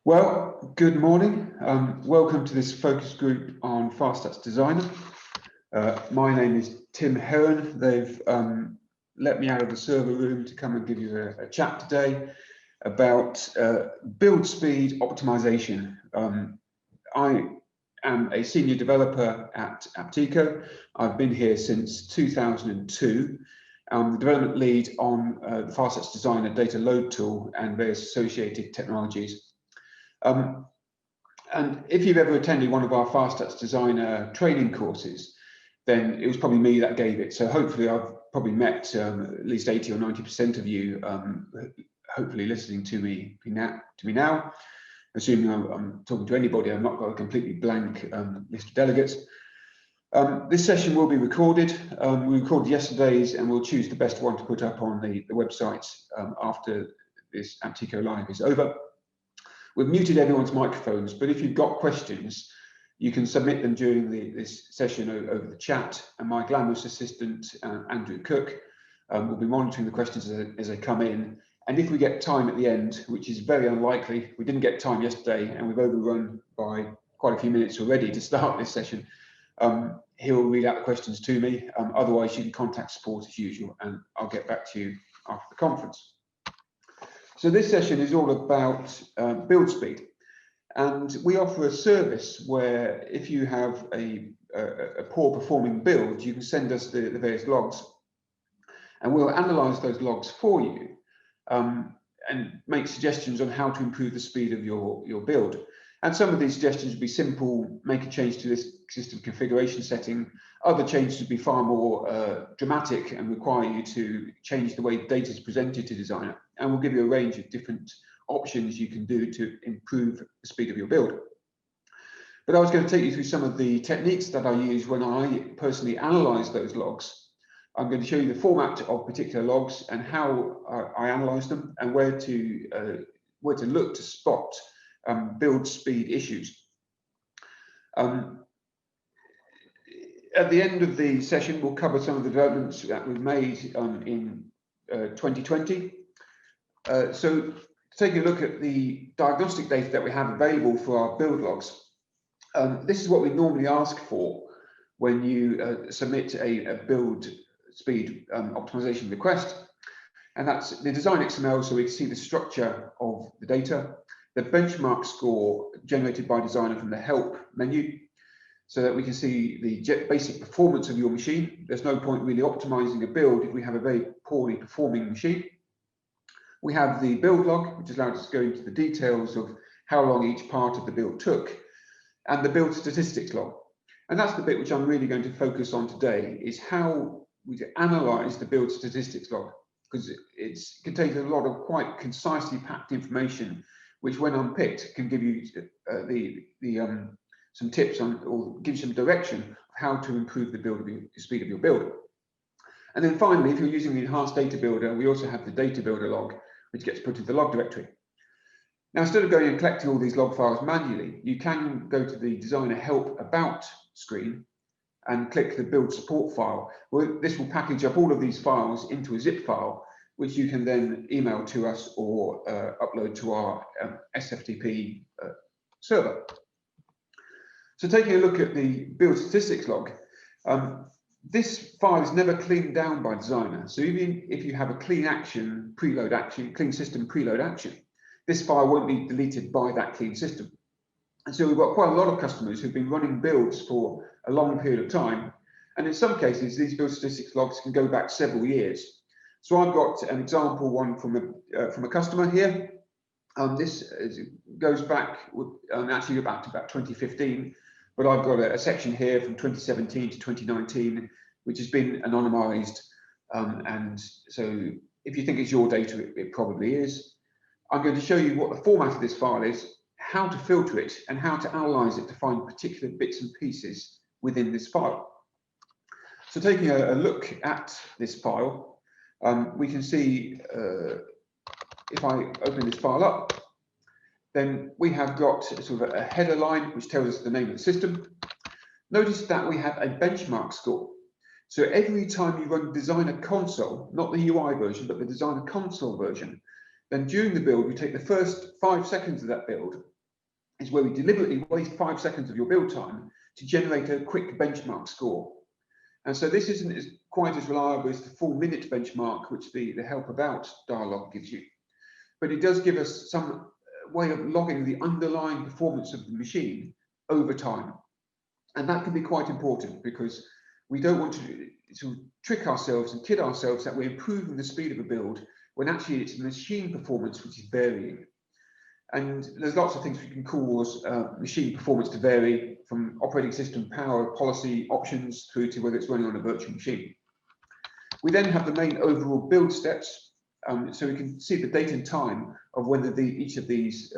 Well, good morning. Welcome to this focus group on FastStats Designer. My name is Tim Heron. They've let me out of the server room to come and give you a chat today about build speed optimization. I am a senior developer at Apteco. I've been here since 2002. I'm the development lead on the FastStats Designer data load tool and various associated technologies. And if you've ever attended one of our FastStats Designer training courses, then it was probably me that gave it. So hopefully I've probably met at least 80 or 90% of you, hopefully listening to me now. Assuming I'm talking to anybody, I've not got a completely blank list of delegates. This session will be recorded. We recorded yesterday's and we'll choose the best one to put up on the website after this Apteco Live is over. We've muted everyone's microphones, but if you've got questions, you can submit them during this session over the chat, and my glamorous assistant, Andrew Cook, will be monitoring the questions as they come in. And if we get time at the end, which is very unlikely, we didn't get time yesterday, and we've overrun by quite a few minutes already to start this session, he'll read out the questions to me. Otherwise, you can contact support as usual, and I'll get back to you after the conference. So this session is all about build speed, and we offer a service where if you have a poor performing build, you can send us the various logs, and we'll analyze those logs for you and make suggestions on how to improve the speed of your build. And some of these suggestions would be simple: make a change to this system configuration setting. Other changes would be far more dramatic and require you to change the way data is presented to designer. And we'll give you a range of different options you can do to improve the speed of your build. But I was going to take you through some of the techniques that I use when I personally analyze those logs. I'm going to show you the format of particular logs and how I analyze them, and where to look to spot build speed issues. At the end of the session, we'll cover some of the developments that we've made in 2020. So taking a look at the diagnostic data that we have available for our build logs, this is what we normally ask for when you submit a build speed optimization request. And that's the design XML, so we can see the structure of the data, the benchmark score generated by designer from the help menu, so that we can see the basic performance of your machine. There's no point really optimizing a build if we have a very poorly performing machine. We have the build log, which allows us to go into the details of how long each part of the build took, and the build statistics log. And that's the bit which I'm really going to focus on today, is how we analyze the build statistics log, because it contains a lot of quite concisely packed information, which when unpicked can give you some tips on, or give you some direction of how to improve the speed of your build. And then finally, if you're using the enhanced data builder, we also have the data builder log, which gets put into the log directory. Now, instead of going and collecting all these log files manually, you can go to the designer help about screen and click the build support file. This will package up all of these files into a zip file, which you can then email to us or upload to our SFTP server. So taking a look at the build statistics log, this file is never cleaned down by designer. So even if you have a clean action, preload action, clean system preload action, this file won't be deleted by that clean system. And so we've got quite a lot of customers who've been running builds for a long period of time. And in some cases, these build statistics logs can go back several years. So I've got an example one from a customer here. This goes back, actually back to about 2015. But I've got a section here from 2017 to 2019, which has been anonymized. And so if you think it's your data, it probably is. I'm going to show you what the format of this file is, how to filter it, and how to analyze it to find particular bits and pieces within this file. So taking a look at this file, we can see, if I open this file up, then we have got sort of a header line which tells us the name of the system. Notice that we have a benchmark score. So every time you run Designer Console, not the UI version, but the Designer Console version, then during the build, we take the first 5 seconds of that build, is where we deliberately waste 5 seconds of your build time to generate a quick benchmark score. And so this isn't quite as reliable as the full minute benchmark, which the help about dialog gives you. But it does give us some way of logging the underlying performance of the machine over time. And that can be quite important, because we don't want to trick ourselves and kid ourselves that we're improving the speed of a build when actually it's machine performance which is varying. And there's lots of things we can cause machine performance to vary, from operating system power, policy, options, through to whether it's running on a virtual machine. We then have the main overall build steps, so we can see the date and time of whether each of these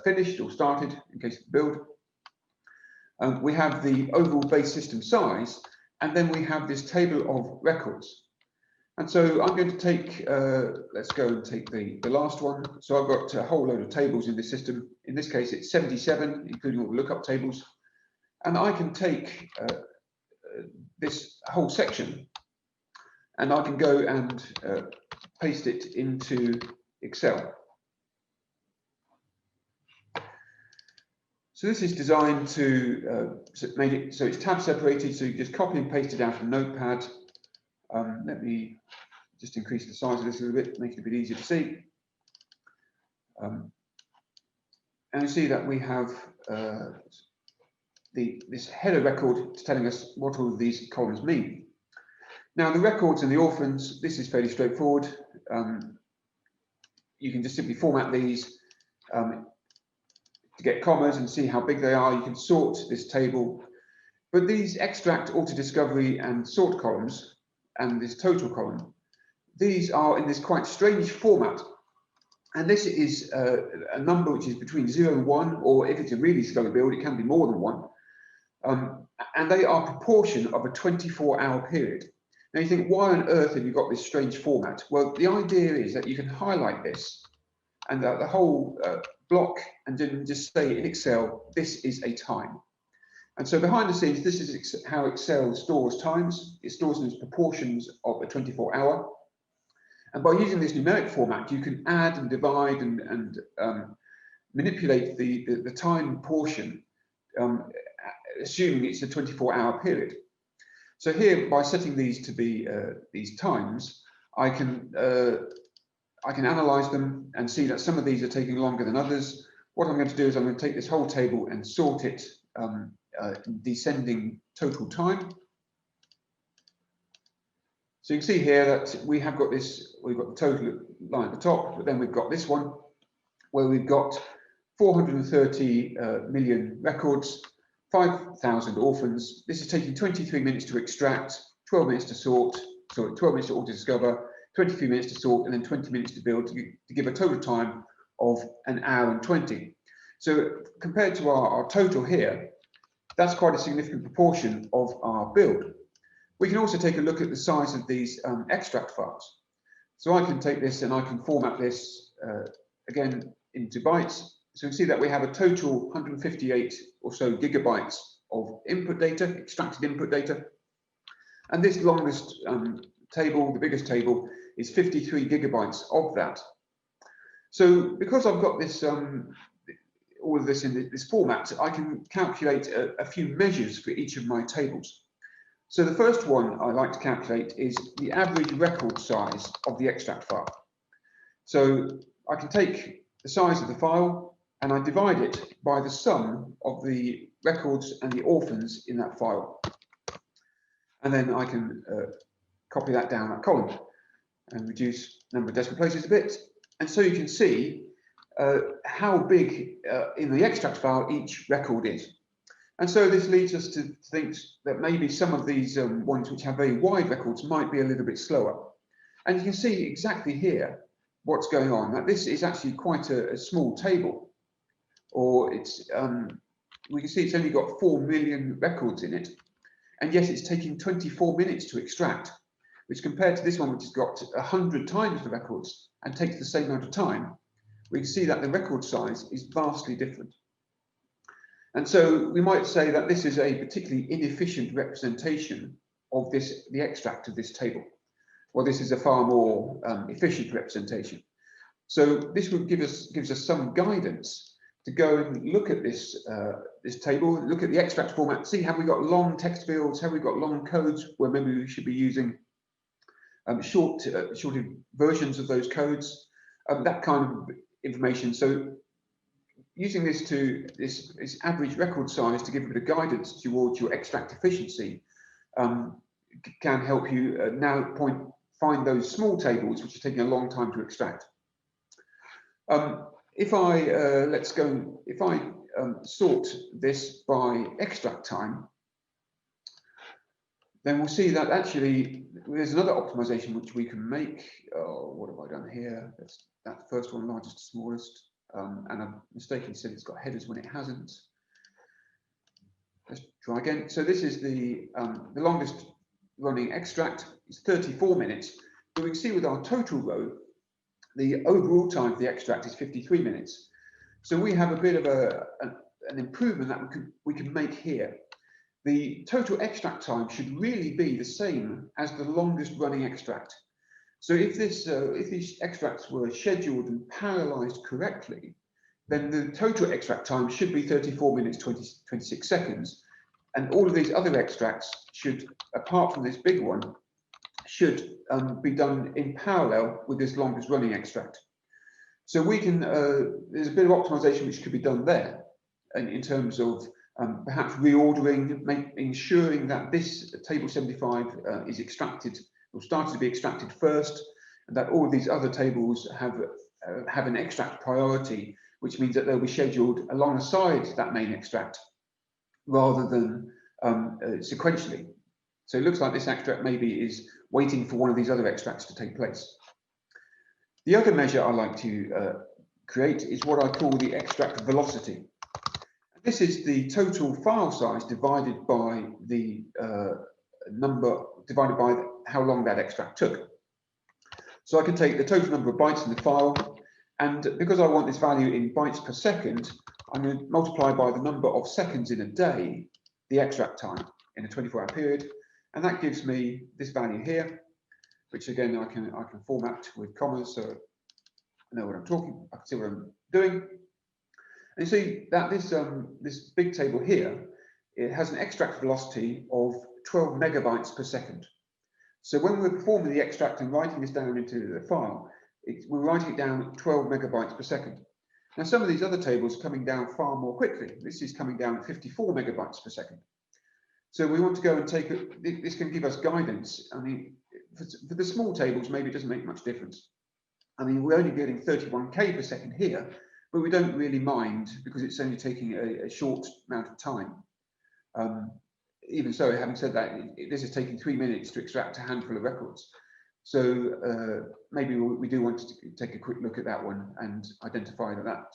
finished or started in case of the build. We have the overall base system size, and then we have this table of records. And so I'm going to take, let's go and take the last one. So I've got a whole load of tables in this system. In this case, it's 77, including all the lookup tables. And I can take this whole section, and I can go and paste it into Excel. So this is designed to make it so it's tab separated, so you just copy and paste it out of Notepad. Let me just increase the size of this a little bit, make it a bit easier to see. And you see that we have this header record telling us what all of these columns mean. Now, the records and the orphans, this is fairly straightforward. You can just simply format these to get commas and see how big they are. You can sort this table. But these extract, auto discovery, and sort columns, and this total column, these are in this quite strange format. And this is a number which is between 0 and 1, or if it's a really slow build, it can be more than 1. And they are proportion of a 24-hour period. Now you think, why on earth have you got this strange format? Well, the idea is that you can highlight this and the whole block, and then just say in Excel, this is a time. And so behind the scenes, this is how Excel stores times. It stores them as proportions of a 24-hour. And by using this numeric format, you can add and divide and manipulate the time portion, assuming it's a 24-hour period. So here, by setting these to be these times, I can analyze them and see that some of these are taking longer than others. What I'm going to do is I'm going to take this whole table and sort it descending total time. So you can see here that we have got this, we've got the total line at the top, but then we've got this one where we've got 430 million records, 5,000 orphans. This is taking 23 minutes to extract, 12 minutes to sort, sorry, 12 minutes to auto discover, 23 minutes to sort, and then 20 minutes to build, to give a total time of 1 hour and 20. So compared to our total here, that's quite a significant proportion of our build. We can also take a look at the size of these extract files. So I can take this and I can format this again into bytes. So you can see that we have a total 158 or so gigabytes of input data, extracted input data. And this longest table, the biggest table, is 53 gigabytes of that. So because I've got this, all of this in this format, I can calculate a few measures for each of my tables. So the first one I like to calculate is the average record size of the extract file. So I can take the size of the file and I divide it by the sum of the records and the orphans in that file. And then I can copy that down that column and reduce the number of decimal places a bit. And so you can see how big in the extract file each record is. And so this leads us to think that maybe some of these ones which have very wide records might be a little bit slower. And you can see exactly here what's going on. Now, this is actually quite a small table, or it's we can see it's only got 4 million records in it, and yet it's taking 24 minutes to extract, which compared to this one, which has got 100 times the records and takes the same amount of time, we can see that the record size is vastly different. And so we might say that this is a particularly inefficient representation of the extract of this table. Well, this is a far more efficient representation. So this would gives us some guidance to go and look at this this table, look at the extract format, see have we got long text fields, have we got long codes where maybe we should be using shorter versions of those codes, that kind of information. So using this average record size to give a bit of guidance towards your extract efficiency can help you now find those small tables which are taking a long time to extract. If I sort this by extract time, then we'll see that actually there's another optimization which we can make. Oh, what have I done here? That's that first one, largest to smallest. And I've mistakenly said it's got headers when it hasn't. Let's try again. So this is the longest running extract. It's 34 minutes. But we can see with our total row, the overall time for the extract is 53 minutes. So we have a bit of an improvement that we can make here. The total extract time should really be the same as the longest running extract. So if these extracts were scheduled and parallelized correctly, then the total extract time should be 34 minutes 26 seconds. And all of these other extracts should, apart from this big one, should be done in parallel with this longest running extract. So we can, there's a bit of optimization which could be done there in terms of perhaps reordering, ensuring that this table 75 is extracted or started to be extracted first, and that all of these other tables have an extract priority, which means that they'll be scheduled alongside that main extract rather than sequentially. So it looks like this extract maybe is waiting for one of these other extracts to take place. The other measure I like to create is what I call the extract velocity. This is the total file size divided by the divided by how long that extract took. So I can take the total number of bytes in the file, and because I want this value in bytes per second, I'm going to multiply by the number of seconds in a day, the extract time in a 24-hour period, and that gives me this value here, which again I can format with commas so I know what I can see what I'm doing. And you see that this big table here, it has an extract velocity of 12 megabytes per second. So when we're performing the extract and writing this down into the file, we're writing it down at 12 megabytes per second. Now some of these other tables are coming down far more quickly. This is coming down at 54 megabytes per second. So we want to go and this can give us guidance. I mean, for the small tables, maybe it doesn't make much difference. I mean, we're only getting 31K per second here, but we don't really mind because it's only taking a short amount of time. Even so, having said that, this is taking 3 minutes to extract a handful of records. So maybe we do want to take a quick look at that one and identify that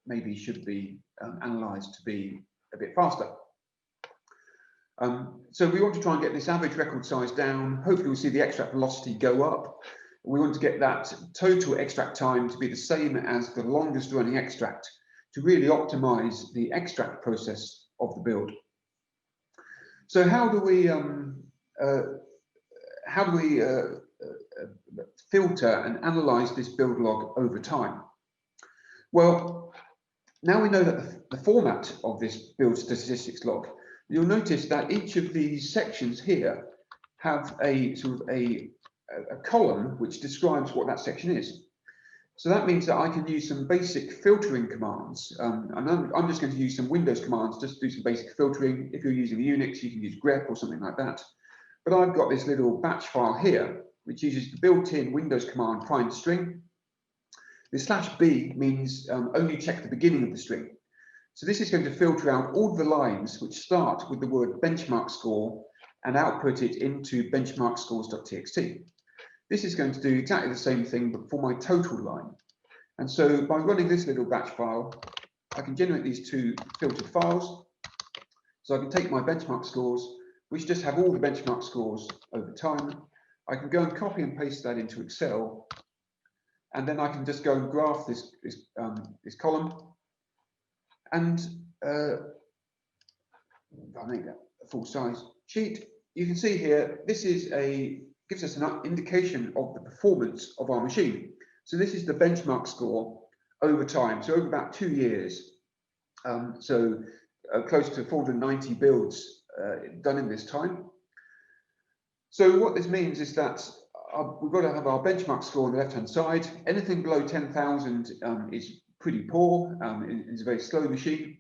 maybe should be analysed to be a bit faster. So we want to try and get this average record size down. Hopefully we'll see the extract velocity go up. We want to get that total extract time to be the same as the longest running extract to really optimize the extract process of the build. So how do we filter and analyze this build log over time? Well, now we know that the format of this build statistics log, you'll notice that each of these sections here have a sort of a column which describes what that section is. So that means that I can use some basic filtering commands. And I'm just going to use some Windows commands just to do some basic filtering. If you're using Unix, you can use grep or something like that. But I've got this little batch file here, which uses the built-in Windows command find string. The /b means only check the beginning of the string. So this is going to filter out all the lines which start with the word benchmark score and output it into benchmark scores.txt. This is going to do exactly the same thing, but for my total line. And so by running this little batch file, I can generate these two filtered files. So I can take my benchmark scores, which just have all the benchmark scores over time. I can go and copy and paste that into Excel. And then I can just go and graph this column. And I'll make that a full size sheet. You can see here, this is gives us an indication of the performance of our machine. So this is the benchmark score over time, so over about 2 years. Close to 490 builds done in this time. So what this means is that we've got to have our benchmark score on the left-hand side. Anything below 10,000 is pretty poor. It's a very slow machine.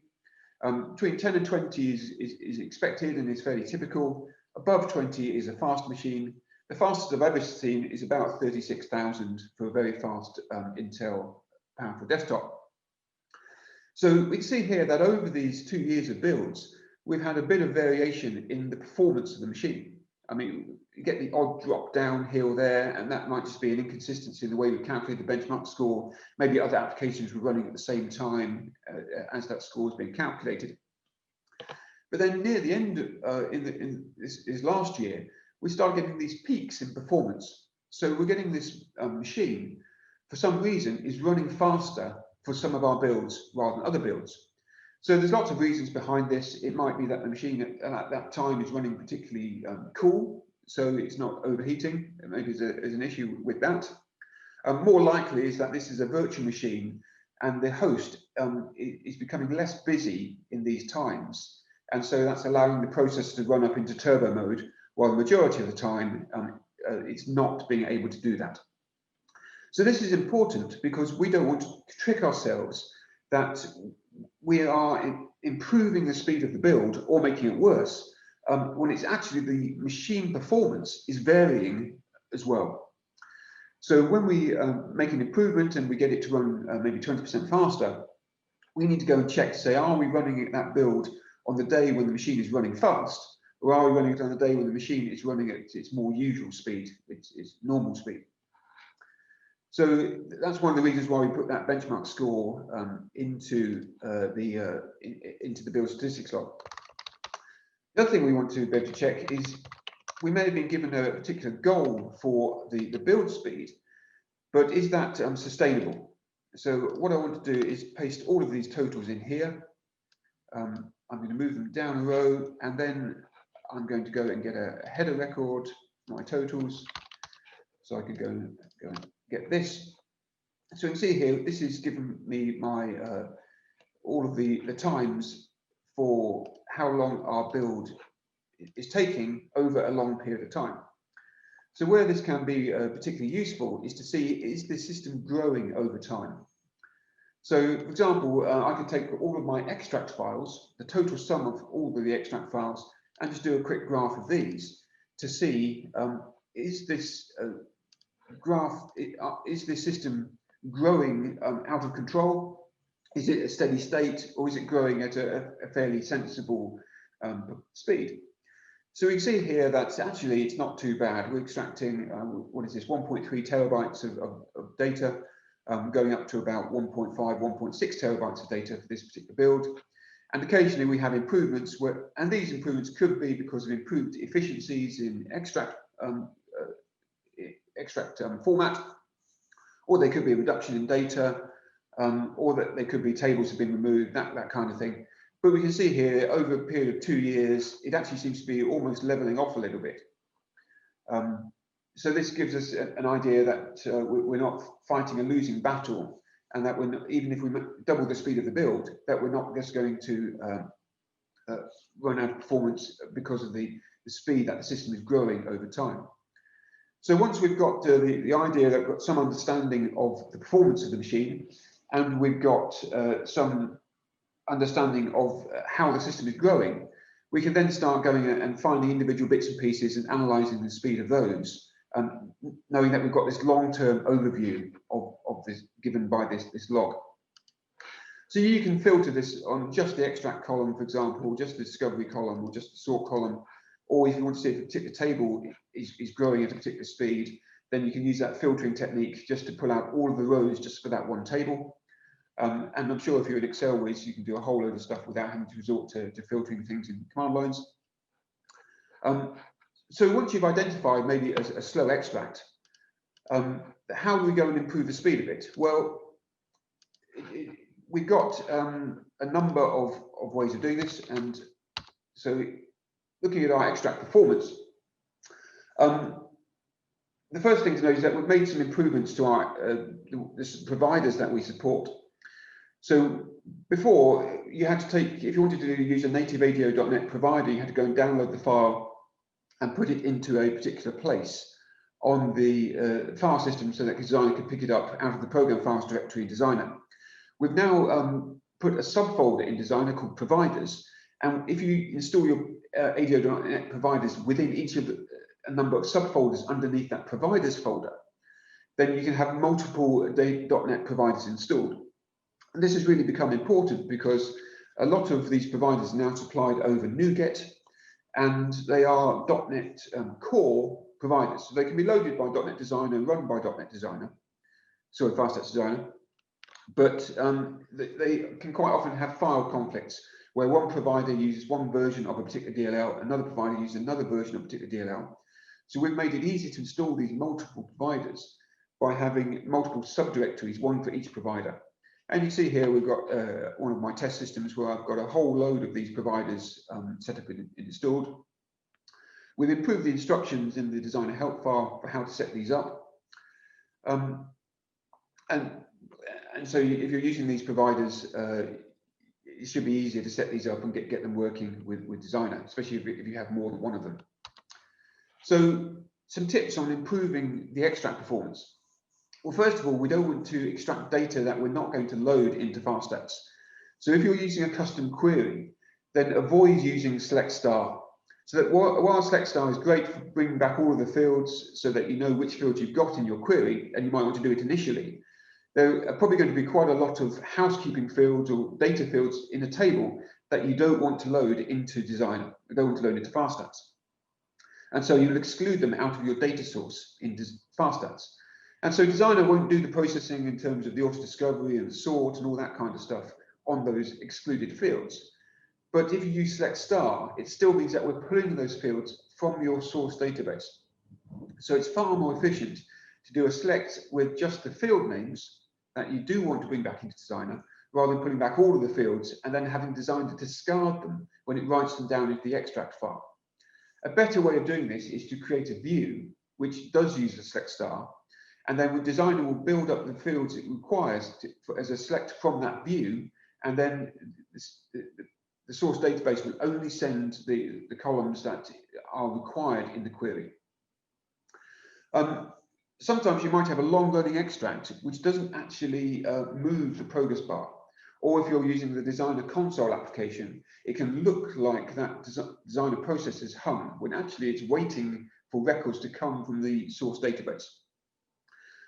Between 10 and 20 is expected and is fairly typical. Above 20 is a fast machine. The fastest I've ever seen is about 36,000 for a very fast Intel powerful desktop. So we can see here that over these 2 years of builds, we've had a bit of variation in the performance of the machine. I mean, you get the odd drop down here or there, and that might just be an inconsistency in the way we calculate the benchmark score. Maybe other applications were running at the same time as that score has been calculated. But then near the end, in this last year, we started getting these peaks in performance. So we're getting this machine, for some reason, is running faster for some of our builds rather than other builds. So there's lots of reasons behind this. It might be that the machine at that time is running particularly cool, so it's not overheating. Maybe there's an issue with that. More likely is that this is a virtual machine and the host is becoming less busy in these times. And so that's allowing the processor to run up into turbo mode, while the majority of the time it's not being able to do that. So this is important because we don't want to trick ourselves that we are improving the speed of the build or making it worse, when it's actually the machine performance is varying as well. So when we make an improvement and we get it to run maybe 20% faster, we need to go and check to say, are we running that build on the day when the machine is running fast, or are we running it on the day when the machine is running at its more usual speed, its normal speed? So that's one of the reasons why we put that benchmark score into the build statistics log. The other thing we want to be able to check is we may have been given a particular goal for the build speed, but is that sustainable? So what I want to do is paste all of these totals in here. I'm going to move them down a row, and then I'm going to go and get a header record, my totals, so I can go and get this. So you can see here, this is giving me my all of the times for how long our build is taking over a long period of time. So where this can be particularly useful is to see, is the system growing over time? So for example, I can take all of my extract files, the total sum of all of the extract files, and just do a quick graph of these to see, is this is this system growing out of control? Is it a steady state, or is it growing at a fairly sensible speed? So we can see here that actually it's not too bad. We're extracting, what is this, 1.3 terabytes of data, going up to about 1.5, 1.6 terabytes of data for this particular build. And occasionally we have improvements, and these improvements could be because of improved efficiencies in extract format, or they could be a reduction in data, or that they could be tables have been removed, that kind of thing. But we can see here, over a period of 2 years, it actually seems to be almost leveling off a little bit. So this gives us an idea that we're not fighting a losing battle, and that we're not, even if we double the speed of the build, that we're not just going to run out of performance because of the speed that the system is growing over time. So once we've got the idea that we've got some understanding of the performance of the machine, and we've got some understanding of how the system is growing, we can then start going and finding individual bits and pieces and analysing the speed of those, knowing that we've got this long-term overview of this given by this log. So you can filter this on just the extract column, for example, just the discovery column, or just the sort column, or if you want to see if a particular table is growing at a particular speed, then you can use that filtering technique just to pull out all of the rows just for that one table. And I'm sure if you're in Excel whiz, you can do a whole load of stuff without having to resort to filtering things in command lines. So once you've identified maybe a slow extract, how do we go and improve the speed of it? Well, we've got a number of ways of doing this. And so looking at our extract performance, the first thing to note is that we've made some improvements to our the providers that we support. So before, you had to take, if you wanted to use a native ADO.NET provider, you had to go and download the file and put it into a particular place on the file system so that the designer could pick it up out of the program files directory in Designer. We've now put a subfolder in Designer called Providers, and if you install your ADO.NET providers within each of a number of subfolders underneath that Providers folder, then you can have multiple .NET providers installed. And this has really become important because a lot of these providers are now supplied over NuGet, and they are .NET Core providers. So they can be loaded by .NET Designer and run by .NET Designer, sorry, FastStats Designer. But they can quite often have file conflicts where one provider uses one version of a particular DLL, another provider uses another version of a particular DLL. So we've made it easy to install these multiple providers by having multiple subdirectories, one for each provider. And you see here, we've got one of my test systems where I've got a whole load of these providers set up and installed. We've improved the instructions in the designer help file for how to set these up. And so if you're using these providers, it should be easier to set these up and get them working with Designer, especially if you have more than one of them. So some tips on improving the extract performance. Well, first of all, we don't want to extract data that we're not going to load into FastStats. So if you're using a custom query, then avoid using select star. So that while select star is great for bringing back all of the fields so that you know which fields you've got in your query, and you might want to do it initially, there are probably going to be quite a lot of housekeeping fields or data fields in a table that you don't want to load into Designer, you don't want to load into FastStats. And so you'll exclude them out of your data source in FastStats. And so Designer won't do the processing in terms of the auto discovery and sort and all that kind of stuff on those excluded fields. But if you use select star, it still means that we're pulling those fields from your source database. So it's far more efficient to do a select with just the field names that you do want to bring back into Designer, rather than putting back all of the fields and then having Designer discard them when it writes them down into the extract file. A better way of doing this is to create a view which does use the select star, and then Designer will build up the fields it requires as a select from that view, and then the source database will only send the columns that are required in the query. Sometimes you might have a long running extract which doesn't actually move the progress bar. Or if you're using the Designer console application, it can look like that Designer process is hung when actually it's waiting for records to come from the source database.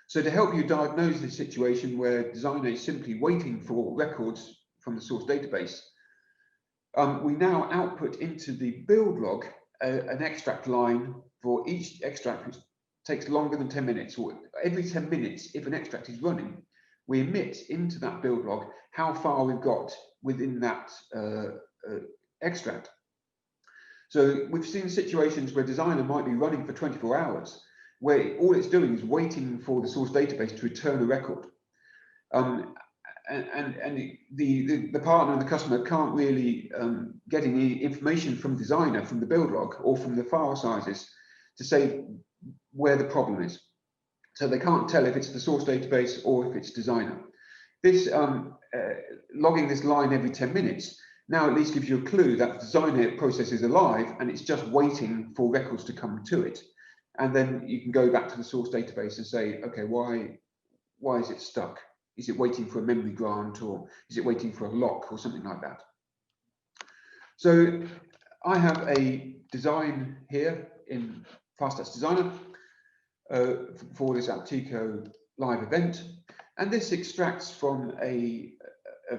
So to help you diagnose this situation where Designer is simply waiting for records from the source database, we now output into the build log an extract line for each extract which takes longer than 10 minutes, or every 10 minutes, if an extract is running, we emit into that build log how far we've got within that extract. So we've seen situations where Designer might be running for 24 hours, where all it's doing is waiting for the source database to return a record. And the partner and the customer can't really get any information from Designer, from the build log, or from the file sizes to say where the problem is. So they can't tell if it's the source database or if it's Designer. This logging this line every 10 minutes now at least gives you a clue that the Designer process is alive and it's just waiting for records to come to it. And then you can go back to the source database and say, okay, why is it stuck? Is it waiting for a memory grant, or is it waiting for a lock or something like that? So I have a design here in FastStats Designer for this Apteco live event, and this extracts from a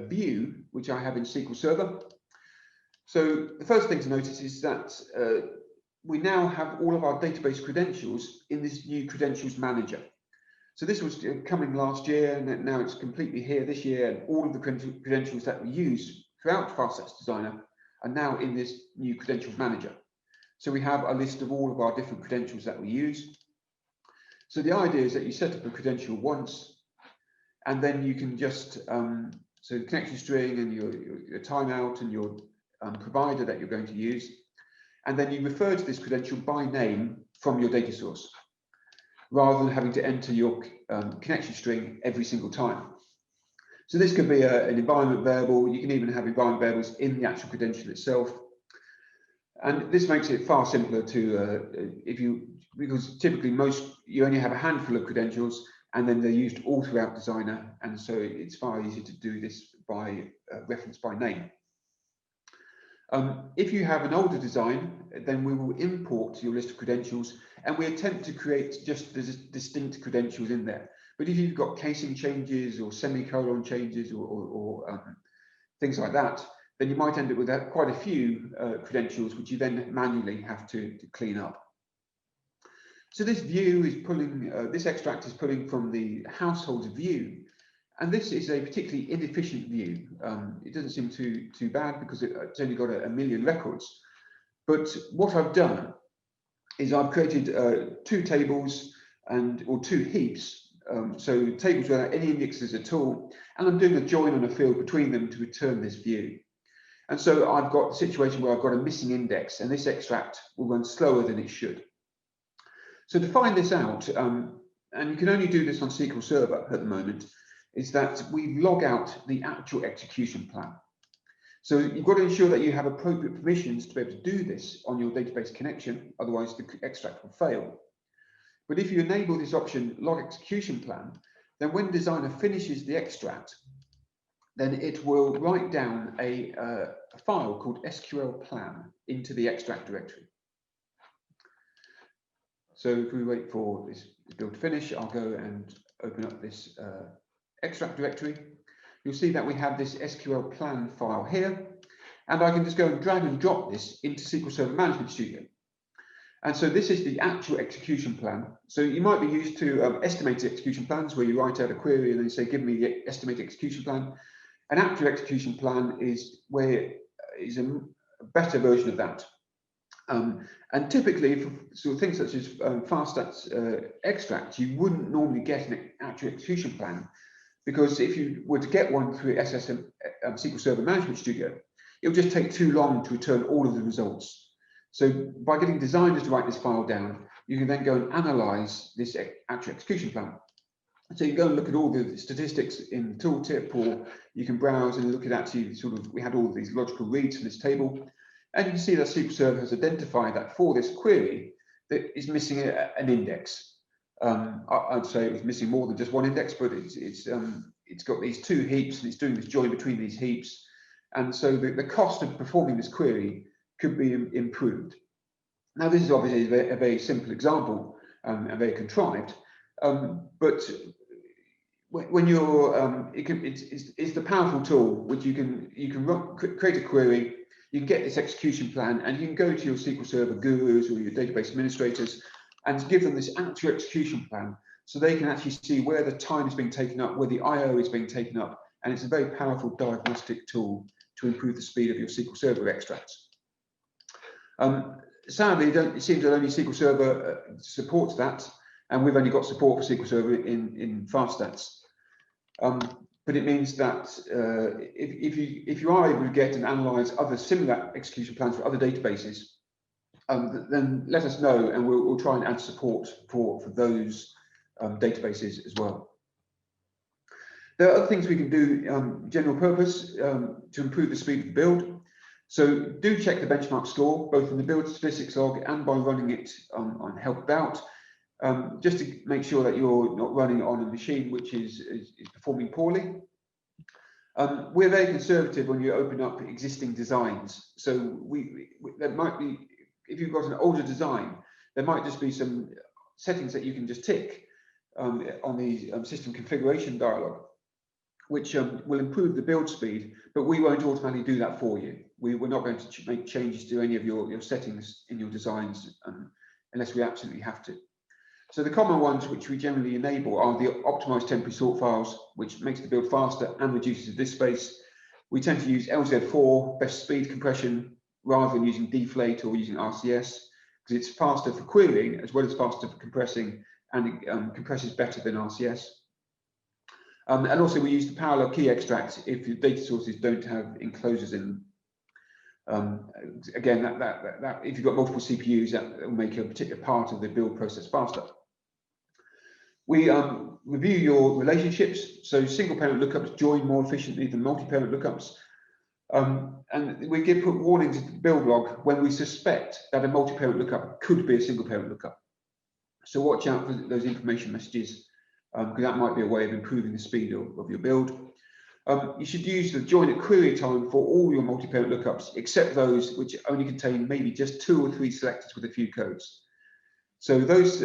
view which I have in SQL Server. So the first thing to notice is that we now have all of our database credentials in this new credentials manager. So this was coming last year, and now it's completely here this year, and all of the credentials that we use throughout FastStats Designer are now in this new credentials manager. So we have a list of all of our different credentials that we use. So the idea is that you set up a credential once, and then you can just, so the connection string and your timeout and your provider that you're going to use, and then you refer to this credential by name from your data source. rather than having to enter your connection string every single time. So this could be an environment variable. You can even have environment variables in the actual credential itself. And this makes it far simpler to, because typically you only have a handful of credentials, and then they're used all throughout Designer. And so it's far easier to do this by reference by name. If you have an older design, then we will import your list of credentials, and we attempt to create just the distinct credentials in there. But if you've got casing changes or semicolon changes or things like that, then you might end up with quite a few credentials, which you then manually have to clean up. So this view is pulling, this extract is pulling from the households view. And this is a particularly inefficient view. It doesn't seem too bad because it's only got a million records. But what I've done is I've created 2 tables or 2 heaps. So tables without any indexes at all. And I'm doing a join on a field between them to return this view. And so I've got a situation where I've got a missing index, and this extract will run slower than it should. So to find this out, and you can only do this on SQL Server at the moment, is that we log out the actual execution plan. So you've got to ensure that you have appropriate permissions to be able to do this on your database connection, otherwise the extract will fail. But if you enable this option, log execution plan, then when Designer finishes the extract, then it will write down a file called SQL plan into the extract directory. So if we wait for this build to finish, I'll go and open up this extract directory. You'll see that we have this SQL plan file here, and I can just go and drag and drop this into SQL Server Management Studio. And so this is the actual execution plan. So you might be used to estimated execution plans, where you write out a query and then you say, give me the estimated execution plan. An actual execution plan is a better version of that. And typically, for sort of things such as FastStats extracts, you wouldn't normally get an actual execution plan, because if you were to get one through SQL Server Management Studio, it would just take too long to return all of the results. So by getting designers to write this file down, you can then go and analyze this actual execution plan. So you go and look at all the statistics in the tooltip, or you can browse and look at actually we had all of these logical reads from this table. And you can see that SQL Server has identified that for this query, that is missing an index. I'd say it was missing more than just one index, but it's got these 2 heaps, and it's doing this join between these heaps. And so the cost of performing this query could be improved. Now, this is obviously a very simple example and very contrived, but when you're, it's the powerful tool which you can create a query. You can get this execution plan, and you can go to your SQL Server gurus or your database administrators and give them this actual execution plan, so they can actually see where the time is being taken up, where the I/O is being taken up, and it's a very powerful diagnostic tool to improve the speed of your SQL Server extracts. Sadly, it seems that only SQL Server supports that, and we've only got support for SQL Server in FastStats. But it means that if you are able to get and analyze other similar execution plans for other databases, then let us know, and we'll try and add support for those databases as well. There are other things we can do general purpose to improve the speed of the build. So do check the benchmark score, both in the build statistics log and by running it on help about, just to make sure that you're not running it on a machine which is performing poorly. We're very conservative when you open up existing designs. So there might be, if you've got an older design, there might just be some settings that you can just tick on the system configuration dialog, which will improve the build speed, but we won't automatically do that for you. We're not going to make changes to any of your settings in your designs unless we absolutely have to. So the common ones which we generally enable are the optimized temporary sort files, which makes the build faster and reduces the disk space. We tend to use LZ4, best speed compression, rather than using deflate or using RCS, because it's faster for querying as well as faster for compressing, and it compresses better than RCS. And also we use the parallel key extract if your data sources don't have enclosures in them. Again, if you've got multiple CPUs, that will make a particular part of the build process faster. We review your relationships, so single parent lookups join more efficiently than multi-parent lookups. And we put warnings into the build log when we suspect that a multi-parent lookup could be a single parent lookup. So watch out for those information messages, because that might be a way of improving the speed of your build. You should use the join at query time for all your multi-parent lookups, except those which only contain maybe just 2 or 3 selectors with a few codes. So those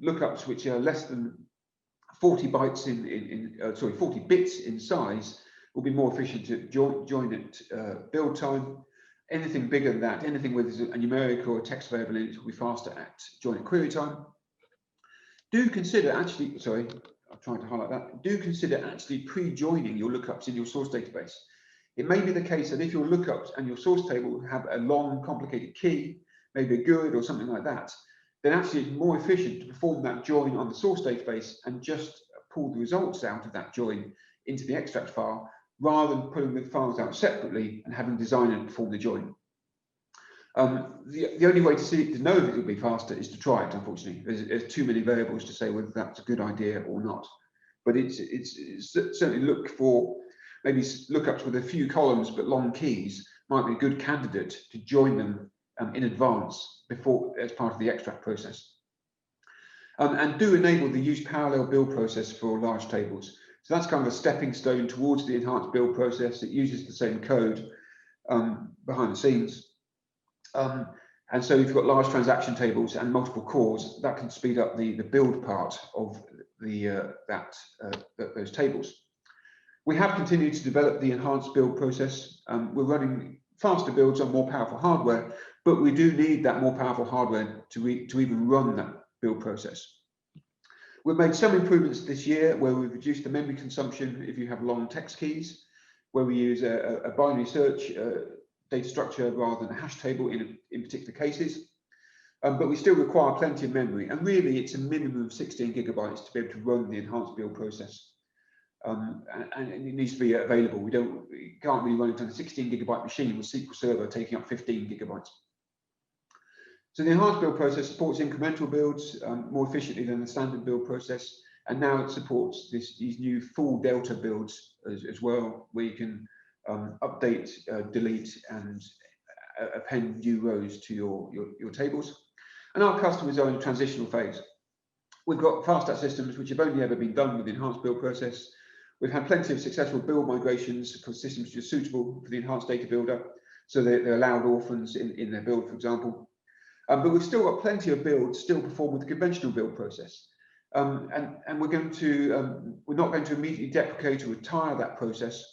lookups which are less than 40 bytes 40 bits in size will be more efficient to join at build time. Anything bigger than that, anything with a numeric or a text variable in it, will be faster at join at query time. Do consider actually, sorry, I'm trying to highlight that. Do consider actually pre-joining your lookups in your source database. It may be the case that if your lookups and your source table have a long, complicated key, maybe a GUID or something like that, then actually it's more efficient to perform that join on the source database and just pull the results out of that join into the extract file, rather than pulling the files out separately and having Designer perform the join. The only way to know if it will be faster is to try it, unfortunately. There's too many variables to say whether that's a good idea or not. But it's certainly look for maybe lookups with a few columns but long keys might be a good candidate to join them in advance before as part of the extract process. And do enable the use parallel build process for large tables. So that's kind of a stepping stone towards the enhanced build process. It uses the same code behind the scenes. And so if you've got large transaction tables and multiple cores, that can speed up the build part of those tables. We have continued to develop the enhanced build process. We're running faster builds on more powerful hardware, but we do need that more powerful hardware to even run that build process. We've made some improvements this year where we've reduced the memory consumption if you have long text keys, where we use a binary search data structure rather than a hash table in particular cases. But we still require plenty of memory, and really it's a minimum of 16 gigabytes to be able to run the enhanced build process. And it needs to be available. We can't really run it on a 16 gigabyte machine with SQL Server taking up 15 gigabytes. So the enhanced build process supports incremental builds more efficiently than the standard build process, and now it supports these new full delta builds as well, where you can update, delete, and append new rows to your tables. And our customers are in a transitional phase. We've got FastStats systems which have only ever been done with the enhanced build process. We've had plenty of successful build migrations for systems which are suitable for the enhanced data builder, so they're allowed orphans in their build, for example. But we've still got plenty of builds still performed with the conventional build process. And we're not going to immediately deprecate or retire that process.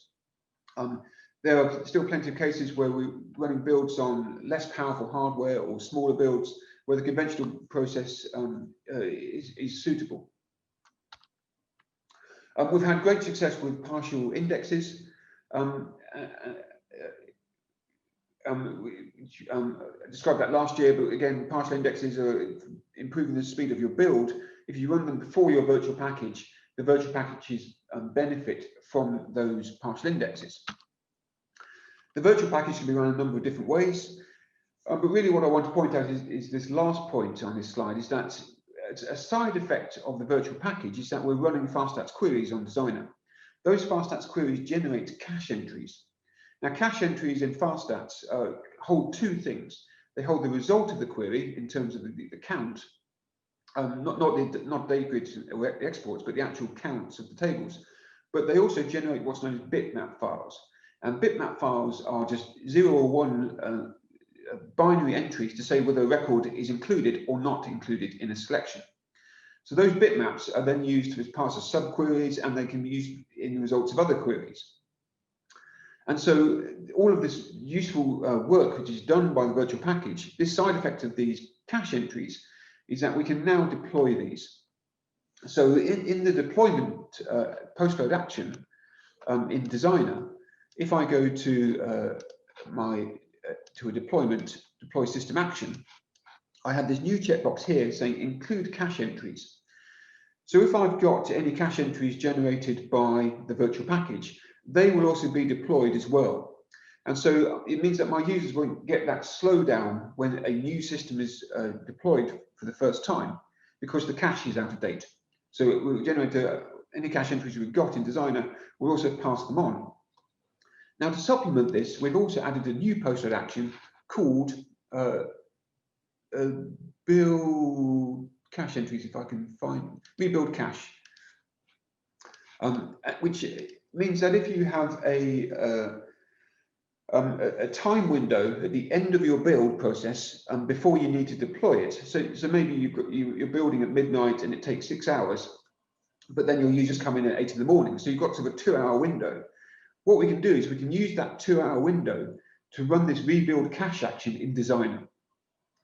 There are still plenty of cases where we're running builds on less powerful hardware or smaller builds where the conventional process is suitable. We've had great success with partial indexes. I described that last year, but again, partial indexes are improving the speed of your build. If you run them before your virtual package, the virtual packages benefit from those partial indexes. The virtual package can be run a number of different ways, but really what I want to point out is this last point on this slide, is that a side effect of the virtual package is that we're running FastStats queries on Designer. Those FastStats queries generate cache entries. Now, cache entries in FastStats hold two things. They hold the result of the query in terms of the count, not data grids or exports, but the actual counts of the tables. But they also generate what's known as bitmap files. And bitmap files are just 0 or 1 binary entries to say whether a record is included or not included in a selection. So those bitmaps are then used as parts of subqueries, and they can be used in the results of other queries. And so all of this useful work which is done by the virtual package, this side effect of these cache entries is that we can now deploy these. So in the deployment postcode action in Designer, if I go to a deploy system action, I have this new checkbox here saying include cache entries. So if I've got any cache entries generated by the virtual package, they will also be deployed as well. And so it means that my users won't get that slowdown when a new system is deployed for the first time, because the cache is out of date. So it will generate any cache entries we've got in Designer, we'll also pass them on. Now, to supplement this, we've also added a new post-load action called build cache entries, if I can find, rebuild cache, which means that if you have a time window at the end of your build process before you need to deploy it. So maybe you're building at midnight and it takes 6 hours, but then your users come in at 8 in the morning. So you've got sort of a 2-hour window. What we can do is we can use that 2-hour window to run this rebuild cache action in Designer.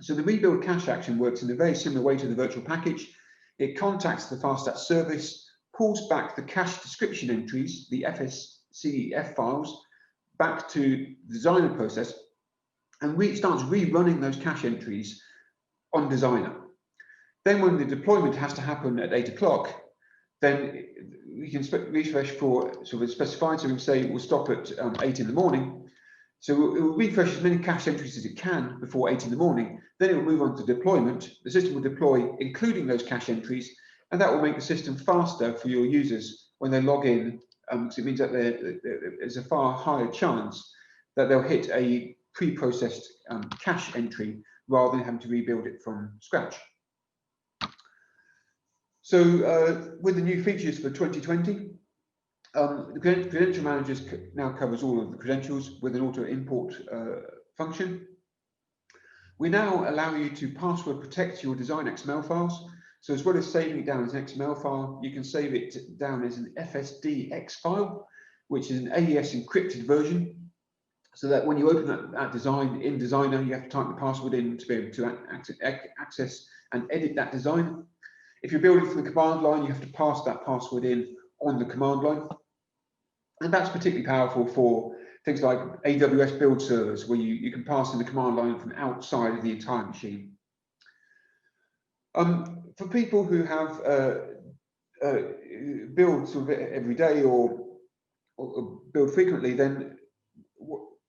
So the rebuild cache action works in a very similar way to the virtual package. It contacts the FastStats service, pulls back the cache description entries, the FSCF files, back to the Designer process, and starts rerunning those cache entries on Designer. Then when the deployment has to happen at 8 o'clock, then we can refresh for sort of specified. So we can say we'll stop at 8 in the morning. So it will refresh as many cache entries as it can before 8 in the morning. Then it will move on to deployment. The system will deploy, including those cache entries, and that will make the system faster for your users when they log in, because it means that there's a far higher chance that they'll hit a pre-processed cache entry rather than having to rebuild it from scratch. So with the new features for 2020, the credential manager now covers all of the credentials with an auto import function. We now allow you to password protect your design XML files. So as well as saving it down as an XML file, you can save it down as an FSDX file, which is an AES encrypted version. So that when you open that design in Designer, you have to type the password in to be able to access and edit that design. If you're building from the command line, you have to pass that password in on the command line. And that's particularly powerful for things like AWS build servers, where you can pass in the command line from outside of the entire machine. For people who have build sort of every day or build frequently, then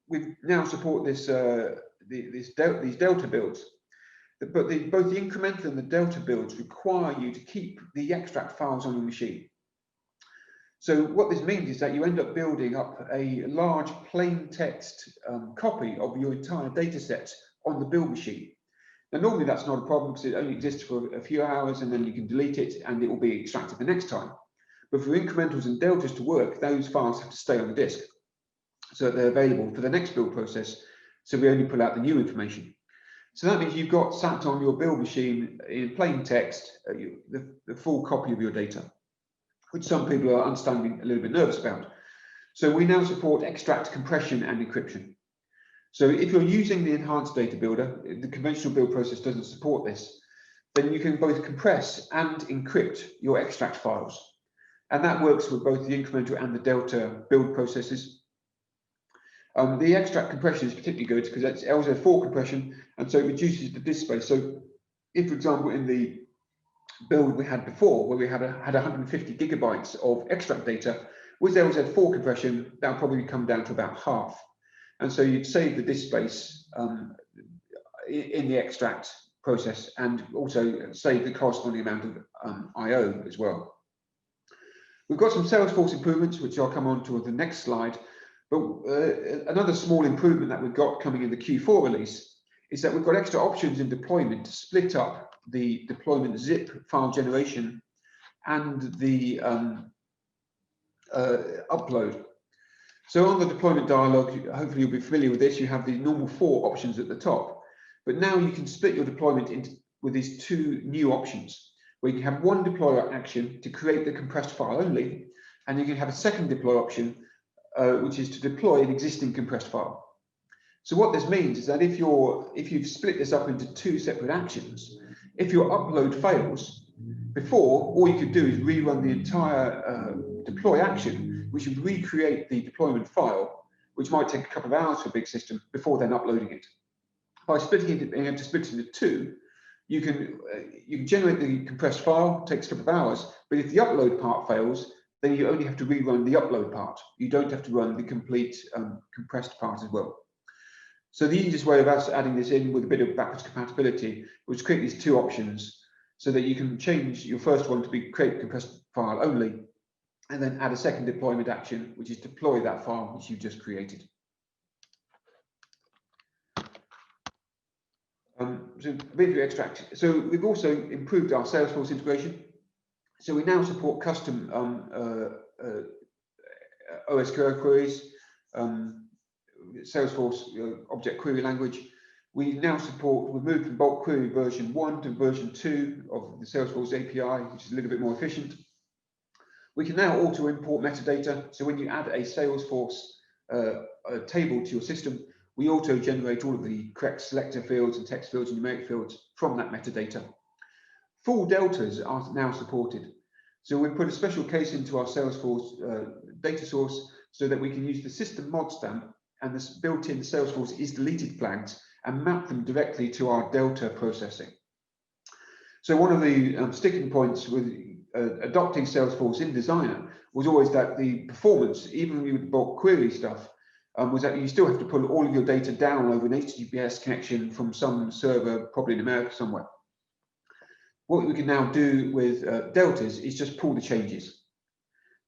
we now support this these delta builds. But both the incremental and the delta builds require you to keep the extract files on your machine. So what this means is that you end up building up a large plain text copy of your entire data set on the build machine. Now, normally that's not a problem because it only exists for a few hours and then you can delete it and it will be extracted the next time. But for incrementals and deltas to work, those files have to stay on the disk so that they're available for the next build process. So we only pull out the new information. So that means you've got sat on your build machine in plain text, the full copy of your data, which some people are understanding a little bit nervous about. So we now support extract, compression, and encryption. So if you're using the enhanced data builder, the conventional build process doesn't support this, then you can both compress and encrypt your extract files. And that works with both the incremental and the delta build processes. The extract compression is particularly good because it's LZ4 compression, and so it reduces the disk space. So if, for example, in the build we had before, where we had 150 gigabytes of extract data, with LZ4 compression, that'll probably come down to about half. And so you'd save the disk space in the extract process and also save the corresponding amount of I/O as well. We've got some Salesforce improvements, which I'll come on to on the next slide. But another small improvement that we've got coming in the Q4 release is that we've got extra options in deployment to split up the deployment zip file generation and the upload. So on the deployment dialog, hopefully you'll be familiar with this, you have the normal 4 options at the top, but now you can split your deployment with these 2 new options, where you can have one deploy action to create the compressed file only, and you can have a second deploy option, which is to deploy an existing compressed file. So what this means is that if you've split this up into 2 separate actions, if your upload fails, before, all you could do is rerun the entire deploy action, which would recreate the deployment file, which might take a couple of hours for a big system before then uploading it. By splitting it, being able to split it into 2, you can generate the compressed file, takes a couple of hours, but if the upload part fails, then you only have to rerun the upload part. You don't have to run the complete compressed part as well. So the easiest way of us adding this in with a bit of backwards compatibility was create these 2 options. so that you can change your first one to be create compressed file only, and then add a second deployment action, which is deploy that file which you just created. So video extract. So we've also improved our Salesforce integration. So we now support custom OSQL queries, Salesforce object query language. We now support, we've moved from bulk query version 1 to version 2 of the Salesforce API, which is a little bit more efficient. We can now auto import metadata. So when you add a Salesforce table to your system, we auto generate all of the correct selector fields and text fields and numeric fields from that metadata. Full deltas are now supported. So we put a special case into our Salesforce data source so that we can use the system mod stamp and this built-in Salesforce is deleted flags and map them directly to our delta processing. So one of the sticking points with adopting Salesforce in Designer was always that the performance, even with bulk query stuff, was that you still have to pull all of your data down over an HTTPS connection from some server, probably in America somewhere. What we can now do with deltas is just pull the changes.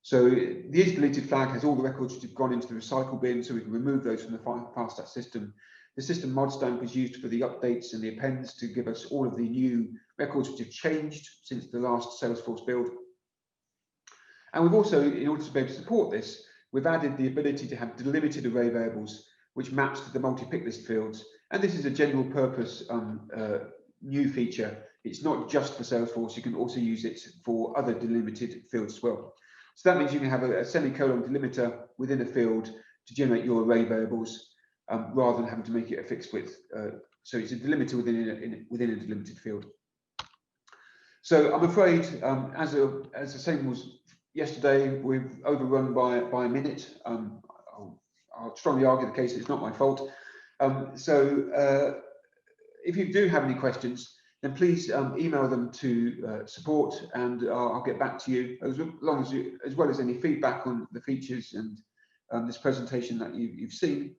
So the is deleted flag has all the records which have gone into the recycle bin, so we can remove those from the FastStats system. The system mod stamp is used for the updates and the appends to give us all of the new records which have changed since the last Salesforce build. And we've also, in order to be able to support this, we've added the ability to have delimited array variables, which maps to the multi-pick list fields. And this is a general purpose new feature. It's not just for Salesforce, you can also use it for other delimited fields as well. So that means you can have a semicolon delimiter within a field to generate your array variables rather than having to make it a fixed width. So it's a delimiter within a delimited field. So I'm afraid, as the same was yesterday, we've overrun by a minute. I'll strongly argue the case it's not my fault. If you do have any questions, then please email them to support, and I'll get back to you as well as any feedback on the features and this presentation that you've seen.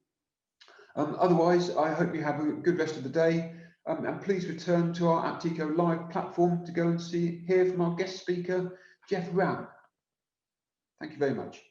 Otherwise, I hope you have a good rest of the day, and please return to our Apteco Live platform to go and hear from our guest speaker, Jeff Ram. Thank you very much.